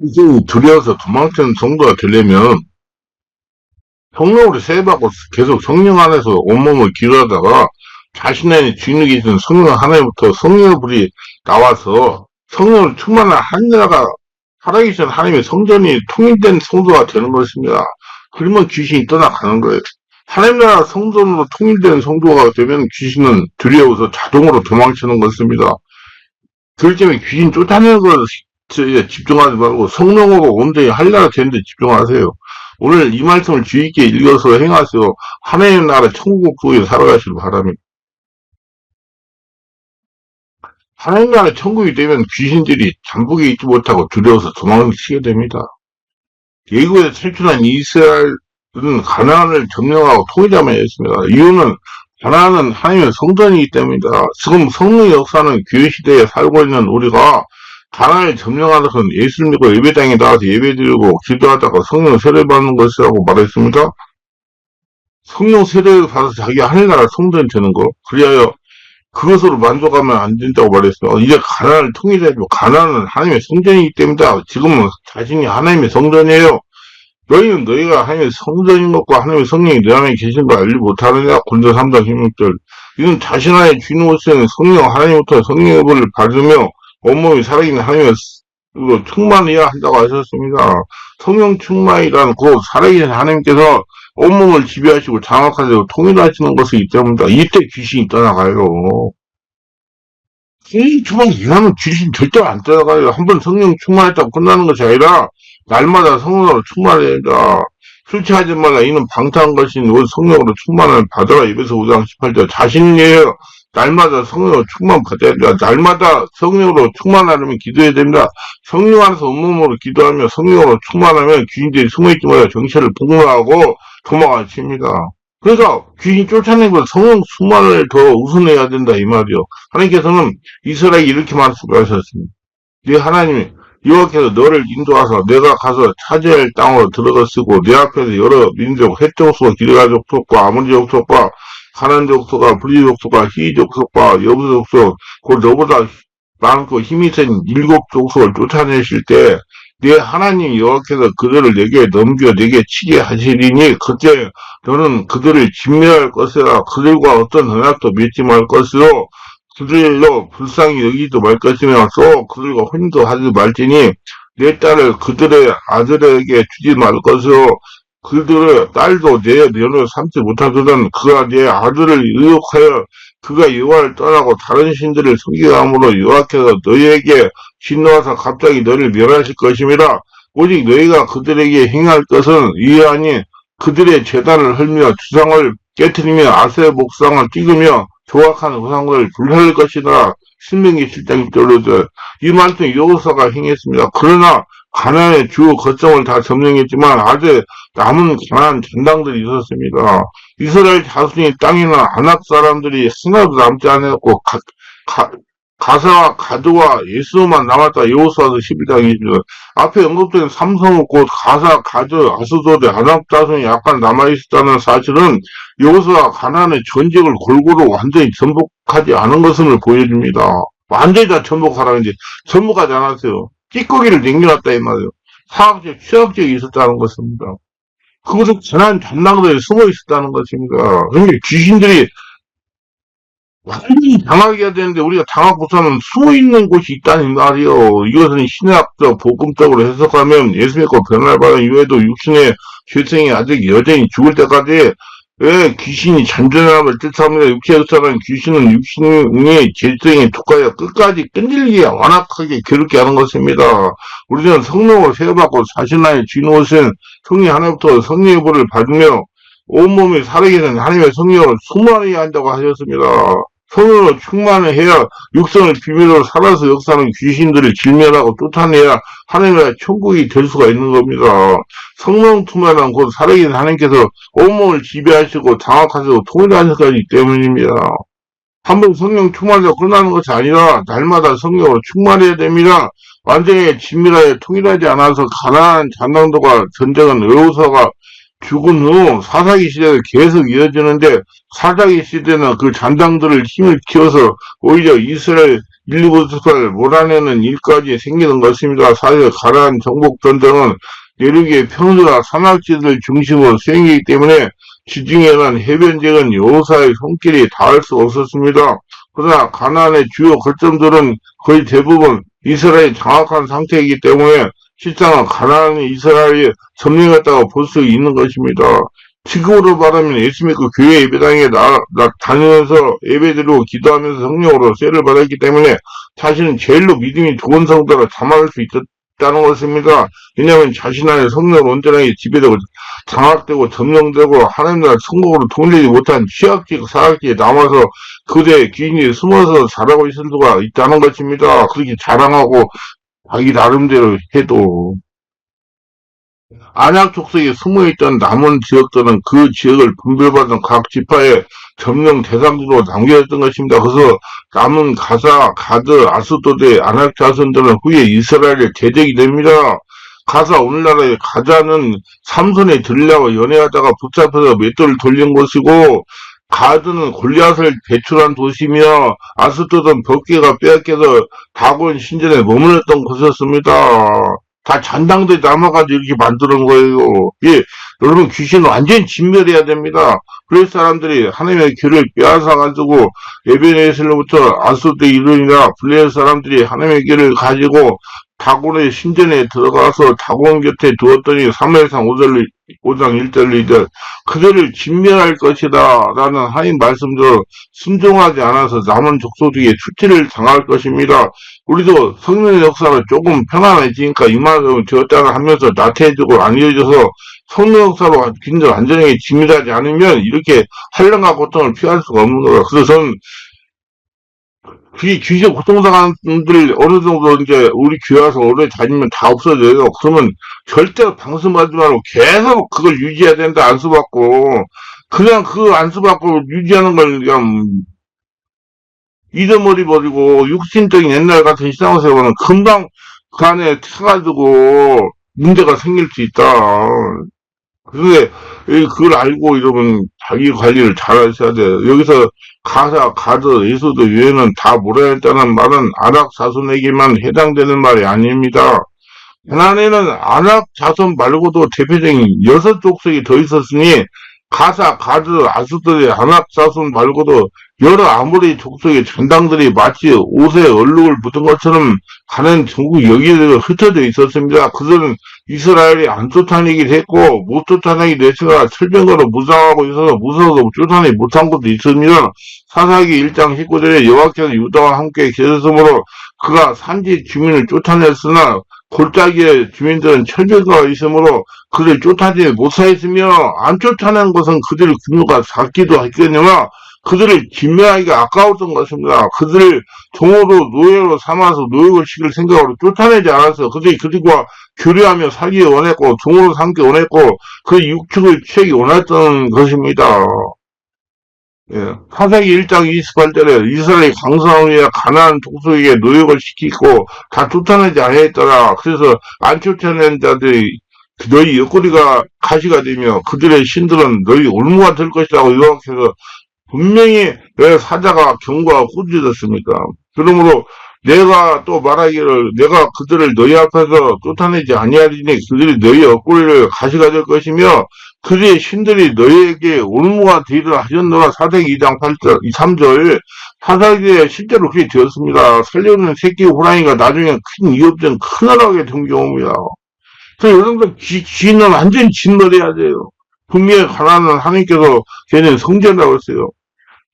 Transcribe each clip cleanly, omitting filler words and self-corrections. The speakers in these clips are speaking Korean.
이제 두려워서 도망치는 성도가 되려면 성령으로 세받고 계속 성령 안에서 온몸을 기도하다가 자신의 주인에게 있는 성령 하나님부터 성령의 불이 나와서 성령을 충만한 하늘나라가 살아계신 하나님의 성전이 통일된 성도가 되는 것입니다. 그러면 귀신이 떠나가는 거예요. 하나님 나라 성전으로 통일된 성도가 되면 귀신은 두려워서 자동으로 도망치는 것입니다. 그렇기 때문에 귀신 쫓아내는 것에 집중하지 말고 성령으로 온전히 하늘나라 되는 데 집중하세요. 오늘 이 말씀을 주의 있게 읽어서 행하세요. 하나님 나라 천국 속에 살아가시길 바랍니다. 하나님 나라 천국이 되면 귀신들이 잠복에 있지 못하고 두려워서 도망치게 됩니다. 예고에서 탈출한 이스라엘은 가나안을 점령하고 통일하며 했습니다. 이유는 가나안은 하나님의 성전이기 때문이다. 지금 성령의 역사는 교회 시대에 살고 있는 우리가 가나안을 점령하다가 예수를 믿고 예배당에 나가서 예배드리고 기도하다가 성령 세례 받는 것이라고 말했습니다. 성령 세례를 받아서 자기가 하늘나라 성전이 되는 거. 그리하여 그것으로 만족하면 안 된다고 말했어요. 이제 가나안을 통일해주고 가나안은 하나님의 성전이기 때문이다. 지금은 자신이 하나님의 성전이에요. 너희는 너희가 하나님의 성전인 것과 하나님의 성령이 너 안에 계신 걸 알지 못하느냐? 고린도 3장 16절. 이는 자신 안에 주인으로서는 성령 하나님부터 성령의 불을 받으며 온몸이 살아있는 하나님의 충만해야 한다고 하셨습니다. 성령 충만이란 곧 살아있는 하나님께서 온몸을 지배하시고 장악하시고 통일하시는 것이기 때문이다. 이때 귀신이 떠나가요. 성령 충만 이하는 귀신 절대 안 떠나가요. 한번 성령 충만했다고 끝나는 것이 아니라 날마다 성령으로 충만해야 된다. 술 취하지 말라. 이는 방탕한 것인 오 성령으로 충만을 받아라. 에베소 5장 18절. 자신이에요. 날마다 성령으로 충만 받아야 된다. 날마다 성령으로 충만하려면 기도해야 된다. 성령 안에서 온몸으로 기도하며 성령으로 충만하면 귀신들이 숨어있지 못해 정체를 폭로하고 도망을 칩니다. 그래서 귀신 쫓아내는 것 성령 충만을 더 우선해야 된다 이 말이요. 하나님께서는 이스라엘이 이렇게 말씀하셨습니다. 네 하나님이 여호와께서 너를 인도하사 내가 가서 차지할 할 땅으로 들어갔으고 내 앞에서 여러 민족, 헷 족속과 기르가 족속과 아모리 족속과 가나안 족속과 브리 족속과 히 족속과 여부 족속 곧 너보다 많고 힘이 센 7족속을 쫓아내실 때 내 하나님 여호와께서 그들을 내게 넘겨 내게 치게 하시리니 그때 너는 그들을 진멸할 것이라 그들과 어떤 언약도 맺지 말 것이요 그들로 불쌍히 여기지도 말 것이며 또 그들과 혼인도 하지 말지니 내 딸을 그들의 아들에게 주지 말 것이요 그들의 딸도 내 년을 삼지 못하거든 그가 내 아들을 의혹하여 그가 여호와를 떠나고 다른 신들을 섬기함으로 여호와께서 너희에게 진노하사 갑자기 너를 멸하실 것임이라 오직 너희가 그들에게 행할 것은 이하니 그들의 제단을 헐며 주상을 깨뜨리며 아세의 목상을 찍으며 조악한 우상을 불살릴 것이다. 신명기 7장 1절로 이 말씀 여호수아가 행했습니다. 그러나 가나안의 주 거점을 다 점령했지만 아직 남은 가나안 전당들이 있었습니다. 이스라엘 자손이 땅이나 아낙 사람들이 하나도 남지 않았고 가사와 가드와 예수만 남았다. 여호수아서 11장이죠. 앞에 언급된 삼성은 곧 가사, 가드, 아스도드, 아낙 자손이 약간 남아있었다는 사실은 여호수아가 가나안의 전직을 골고루 완전히 전복하지 않은 것을 보여줍니다. 완전히 다 전복하라는데 전복하지 않았어요. 찌꺼기를 남겨놨다 이 말이에요. 사학적, 취학적이 있었다는 것입니다. 그것은 가나안 전당들에 숨어 있었다는 것입니다. 그러니까 귀신들이 완전히 당하게 해야 되는데 우리가 당하고서는 숨어있는 곳이 있다는 말이요. 이것은 신학적, 복음적으로 해석하면 예수 믿고 변화를 받은 이후에도 육신의 죄성이 아직 여전히 죽을 때까지 왜 귀신이 잔존함을 뜻합니다. 육체에서는 귀신은 육신의 죄성에 독하여 끝까지 끈질기게 완악하게 괴롭게 하는 것입니다. 우리는 성령을 세워받고 자신 안에 주인오신 성령 하나부터 성령의 불을 받으며 온몸이 살아계신 하나님의 성령을 충만해야 한다고 하셨습니다. 성령으로 충만을 해야 육성의 비밀로 살아서 역사하는 귀신들을 진멸하고 쫓아내야 하나님의 천국이 될 수가 있는 겁니다. 성령 충만한 곧 살아계신 하나님께서 온몸을 지배하시고 장악하시고 통일하시기 때문입니다. 한번 성령 충만해서 끝나는 것이 아니라 날마다 성령으로 충만해야 됩니다. 완전히 진밀하게 통일하지 않아서 가나안 잔당도가 전쟁은 여호수아가 죽은 후 사사기 시대가 계속 이어지는데 사사기 시대는 그 잔당들을 힘을 키워서 오히려 이스라엘 일부를 몰아내는 일까지 생기는 것입니다. 사실 가나안 정복 전쟁은 내륙의 평수와 산악지들 중심으로 수행이기 때문에 지중해 간 해변지역은 여호사의 손길이 닿을 수 없었습니다. 그러나 가나안의 주요 거점들은 거의 대부분 이스라엘이 장악한 상태이기 때문에 실상은 가나안이 이스라엘이 점령했다고 볼 수 있는 것입니다. 지금으로 말하면 예수님 그 교회 예배당에 다니면서 예배드리고 기도하면서 성령으로 쇠를 받았기 때문에 자신은 제일로 믿음이 좋은 성도라 자만할 수 있었다는 것입니다. 왜냐하면 자신 안에 성령을 온전하게 지배되고 장악되고 점령되고 하나님 나라 천국으로 통일되지 못한 취약지 사악지에 남아서 그대의 귀인이 숨어서 자라고 있을 수가 있다는 것입니다. 그렇게 자랑하고 자기 나름대로 해도 안약 족속에 숨어있던 남은 지역들은 그 지역을 분별받은 각 지파의 점령 대상지로 남겨졌던 것입니다. 그래서 남은 가사, 가드, 아스도드의 안악 자손들은 후에 이스라엘의 대적이 됩니다. 가사 오늘날의 가자는 삼손의 들려와 연애하다가 붙잡혀서 맷돌을 돌린 곳이고 가드는 골리앗을 배출한 도시며 아스도드는 벽계가 빼앗겨서 다곤 신전에 머물렀던 곳이었습니다. 다 잔당들이 남아가지고 이렇게 만드는 거예요. 예, 여러분 귀신은 완전히 진멸해야 됩니다. 그럴 사람들이 하나님의 길을 빼앗아가지고 에베네셀로부터 아스도드 이론이나 블레 사람들이 하나님의 길을 가지고 다곤의 신전에 들어가서 다곤 곁에 두었더니 사무엘상 5장 1절 2절 그들을 진멸할 것이다 라는 하나님 말씀대로 순종하지 않아서 남은 족속에게 추치를 당할 것입니다. 우리도 성령의 역사를 조금 편안해지니까 이만큼 되었다가 하면서 나태해지고 안 이어져서 성령 역사로 굉장히 완전하게 진밀하지 않으면 이렇게 환란과 고통을 피할 수가 없는 거다. 그래서 저는 귀신 고통당하는 분들 어느 정도 이제 우리 교회 와서 오래 다니면 다 없어져요. 그러면 절대 방심하지 말고 계속 그걸 유지해야 된다. 안수받고 그냥 그 안수받고 유지하는 걸 그냥 잊어버리 버리고 육신적인 옛날 같은 신앙생활은 금방 그 안에 타가지고 문제가 생길 수 있다. 근데 그걸 알고 이러면 자기 관리를 잘 하셔야 돼요. 여기서 가사, 가드, 예수도 유해는 다 몰아야 했다는 말은 안악 자손에게만 해당되는 말이 아닙니다. 가나안에는 안악 자손 말고도 대표적인 6족속이 더 있었으니 가사, 가드, 아스들의 안악 자손 말고도 여러 아모리 족속의 전당들이 마치 옷에 얼룩을 묻은 것처럼 가는 전국 여기저기 흩어져 있었습니다. 그들은 이스라엘이 안 쫓아내기도 했고 못 쫓아내기도 했으나 철병으로 무장하고 있어서 무서워서 쫓아내지 못한 것도 있습니다. 사사기 1장 19절에 여호와께서 유다와 함께 계셨으므로 그가 산지 주민을 쫓아냈으나 골짜기의 주민들은 철벽가 있으므로 그를 쫓아내지 못하였으며 안 쫓아낸 것은 그들의 규모가 작기도 했거니와 그들을 진멸하기가 아까웠던 것입니다. 그들을 종으로 노예로 삼아서 노역을 시킬 생각으로 쫓아내지 않았어요. 그들이 그들과 교류하며 살기 원했고 종으로 삼기 원했고 그 육축을 취하기 원했던 것입니다. 예. 사사기 1장 28절에 이스라엘이 강성을 위해 가나안 족속에게 노역을 시키고 다 쫓아내지 아니했더라. 그래서 안 쫓아낸 자들이 너희 옆구리가 가시가 되며 그들의 신들은 너희 올무가 될 것이라고 여호와께서 분명히 왜 사자가 경고하고 꾸짖었습니까? 그러므로 내가 또 말하기를 내가 그들을 너희 앞에서 쫓아내지 아니하리니 그들이 너희 옆구리를 가시가 될 것이며 그들의 신들이 너희에게 올무가 되리라 하셨노라. 사사기 2장 8절, 3절 사사기에 실제로 그렇게 되었습니다. 살려는 새끼 호랑이가 나중에 큰 이업된 큰나라하게 된 경우입니다. 그래서 여러분들 귀는 완전히 진멸해야 돼요. 분명히 가나안은 하나님께서 걔는 성전이라고 했어요.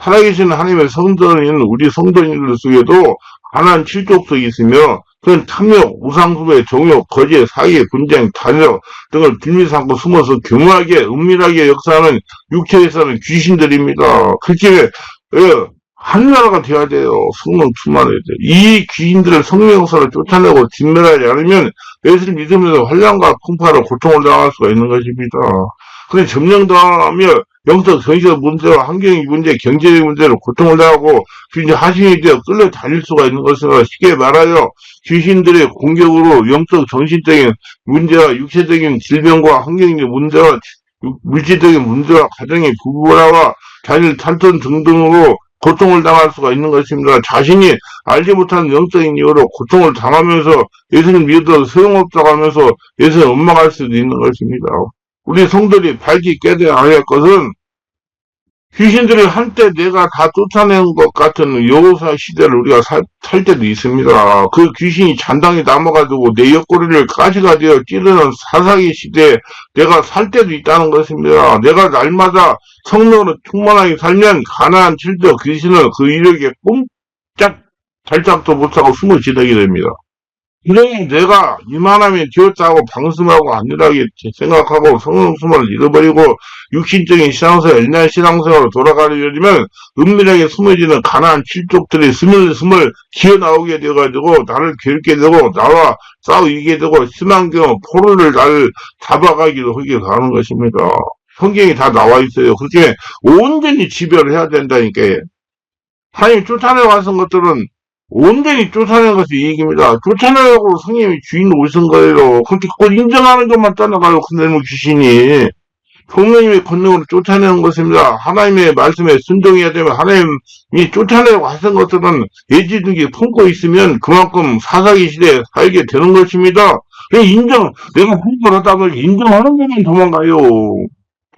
살아계신 하나님의 성전인 우리 성도인들 속에도 가나안 7족속이 있으며 그건 탐욕, 우상숭배, 정욕, 거짓, 사기, 분쟁, 탄력 등을 빌미 삼고 숨어서 교묘하게 은밀하게 역사하는 육체에서는 귀신들입니다. 그렇게 하늘나라가 되어야 돼요. 성령 충만해야 돼요. 이 귀신들을 성령 역사를 쫓아내고 진멸하지 않으면 예수를 믿으면서 환난과 풍파로 고통을 당할 수가 있는 것입니다. 근데 점령당하며 영적, 정신적 문제와 환경의 문제, 경제의 문제로 고통을 당하고 이제 하신이 되어 끌려 다닐 수가 있는 것이라 쉽게 말하여 귀신들의 공격으로 영적, 정신적인 문제와 육체적인 질병과 환경의 문제와 물질적인 문제와 가정의 부부라와 자녀 탈선 등등으로 고통을 당할 수가 있는 것입니다. 자신이 알지 못하는 영적인 이유로 고통을 당하면서 예수님 믿어도 소용없다고 하면서 예수님 원망할 수도 있는 것입니다. 우리 성도들이 밝히 깨달아야 할 것은 귀신들을 한때 내가 다 쫓아낸 것 같은 여호사 시대를 우리가 살 때도 있습니다. 그 귀신이 잔당이 남아가지고 내 옆구리를 가시가 되어 찌르는 사사기 시대에 내가 살 때도 있다는 것입니다. 내가 날마다 성령으로 충만하게 살면 가나안 칠도 귀신은 그 이력에 꼼짝 발작도 못하고 숨을 지내게 됩니다. 그래 내가 이만하면 되었다고 방심하고 안일하게 생각하고 성령 숨을 잃어버리고 육신적인 신앙생활, 옛날 신앙생활로 돌아가려면 은밀하게 숨어지는 가난한 칠족들이 스물스물 기어나오게 돼가지고 나를 괴롭게 되고 나와 싸우게 되고 심한 경우 포로를 나를 잡아가기도 하게 하는 것입니다. 성경이 다 나와 있어요. 그렇게 온전히 지배를 해야 된다니까요. 하나님 쫓아내 왔은 것들은 온전히 쫓아낸 것이 이익입니다. 쫓아내고 성령이 주인 오신 거예요. 그렇게 꼭 인정하는 것만 떠나가요. 그놈의 귀신이. 성령님의 권능으로 쫓아내는 것입니다. 하나님의 말씀에 순종해야 되면 하나님이 쫓아내고 하신 것들은 예지중에 품고 있으면 그만큼 사사기 시대에 살게 되는 것입니다. 내가 공부를 하다 보니 인정하는 것만 도망가요.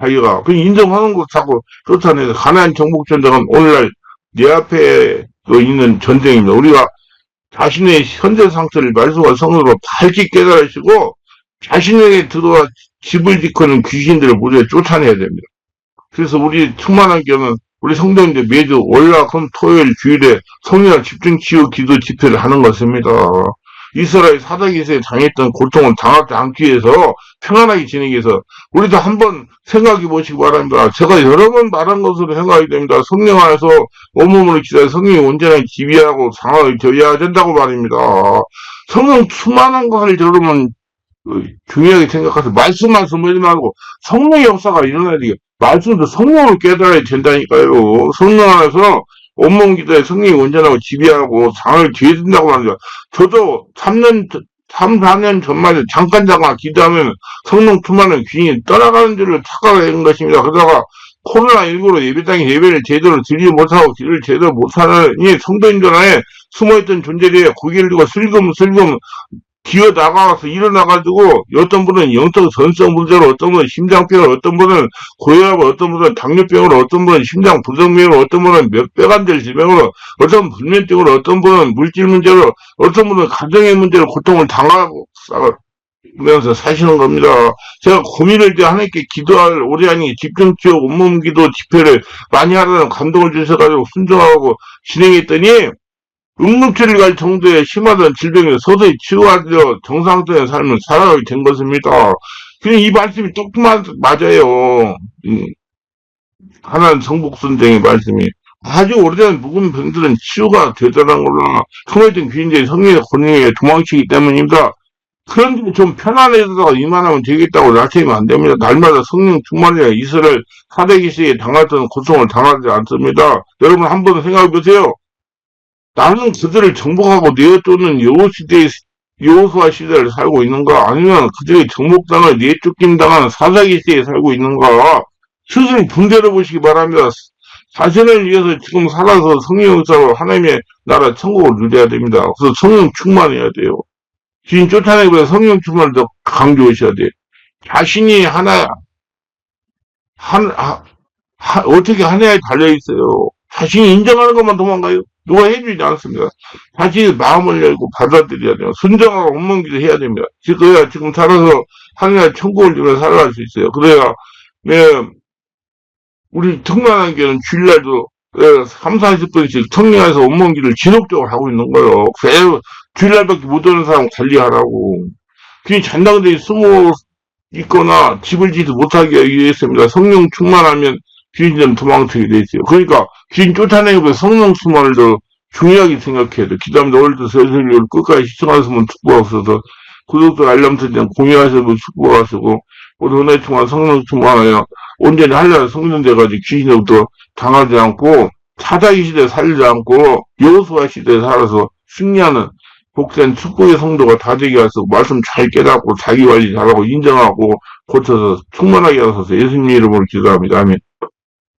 자기가. 그 인정하는 것 자꾸 쫓아내서 가나안 정복 전쟁은 오늘날 내 앞에 있는 전쟁입니다. 우리가 자신의 현재 상태를 말씀과 성령으로 밝히 깨달으시고 자신에게 들어와 집을 지키는 귀신들을 모두 쫓아내야 됩니다. 그래서 우리 충만한 교회는 우리 성도님들 매주 월화 금 토요일 주일에 성령 집중 치유 기도 집회를 하는 것입니다. 이스라엘 사사기세에 당했던 고통을 당하지 않기 위해서 평안하게 지내기 위해서 우리도 한번 생각해 보시기 바랍니다. 제가 여러 번 말한 것으로 생각이 됩니다. 성령 안에서 온몸으로 기도해 성령이 온전하게 지배하고 상황을 저해야 된다고 말입니다. 성령 충만한 것을 여러분 중요하게 생각하세요. 말씀만 숨어지 말고 성령의 역사가 일어나야 되게 말씀도 성령을 깨달아야 된다니까요. 성령 안에서 온몸 기도에 성령이 온전하고 지배하고 상황을 지어야 된다고 말합니다. 저도 3, 4년 전만 잠깐 기도하면 성령 충만한 귀신이 떠나가는 줄을 착각하게 되는 것입니다. 그러다가 코로나19로 예배당에 예배를 제대로 드리지 못하고 기도를 제대로 못하는 이 성도인들 안에 숨어있던 존재들이 고개를 들고 슬금슬금 기어 나가서 일어나가지고 어떤 분은 영적 전성 문제로 어떤 분은 심장병으로 어떤 분은 고혈압으로 어떤 분은 당뇨병으로 어떤 분은 심장 부정맥으로 어떤 분은 뼈간질 질병으로 어떤 분은 불면증으로 어떤 분은 물질 문제로 어떤 분은 가정의 문제로 고통을 당하고 면서 사시는 겁니다. 제가 고민을 때 하나님께 기도할 올해 아니 집중치유 온몸 기도 집회를 많이 하라는 감동을 주셔가지고 순종하고 진행했더니 응급처리를 갈 정도의 심하던 질병에 서서히 치유하려 정상적인 삶을 살아가게 된 것입니다. 그냥 이 말씀이 똑 맞아요. 하나는 성복선생의 말씀이 아주 오래된 묵은 병들은 치유가 되더라는 걸로 숨어있던 귀인들이 성령의 권능에 도망치기 때문입니다. 그런데 좀 편안해져서 이만하면 되겠다고 나태하면 안 됩니다. 날마다 성령 충만이라 이스라엘 사대기 시대에 당했던 고통을 당하지 않습니다. 여러분 한번 생각해 보세요. 나는 그들을 정복하고 내쫓는 여호수아 시대를 살고 있는가? 아니면 그들이 정복당을 내쫓김당하는 사사기 시대에 살고 있는가? 스스로 분별해 보시기 바랍니다. 자신을 위해서 지금 살아서 성령 역사로 하나님의 나라 천국을 누려야 됩니다. 그래서 성령 충만해야 돼요. 주인 쫓아내고 성령 충만을 더 강조하셔야 돼요. 자신이 어떻게 하나에 달려있어요. 자신이 인정하는 것만 도망가요. 누가 해주지 않습니다. 자신이 마음을 열고 받아들여야 돼요. 순정하고 온몸기도 해야 됩니다. 그래야 지금 살아서 하나의 천국을 누려 살아갈 수 있어요. 그래야 우리 특만한 교회는 주일날도 3, 40분씩 청량해서 온몸기를 지속적으로 하고 있는 거예요. 주일날밖에 못 오는 사람 관리하라고. 그게 잔당들이 숨어 있거나 집을 지지 못하게 하기 위해서입니다. 성령 충만하면 귀인들은 도망치게 돼 있어요. 그러니까 귀인 쫓아내고 성령 충만을 더 중요하게 생각해야 돼요. 기도합니다. 오늘도 설설을 끝까지 시청하시면 축복하셔서 구독과 알람 설정 공유하셔서 축복하시고 오늘 은혜 충만 성령 충만하여 온전히 하려는 성령돼가지고 귀신으로부터 당하지 않고 사사기 시대에 살지 않고 여호수아 시대에 살아서 승리하는 복된 축복의 성도가 다 되게 하소서. 말씀 잘 깨닫고 자기 관리 잘하고 인정하고 고쳐서 충만하게 하소서. 예수님 이름으로 기도합니다. 아멘.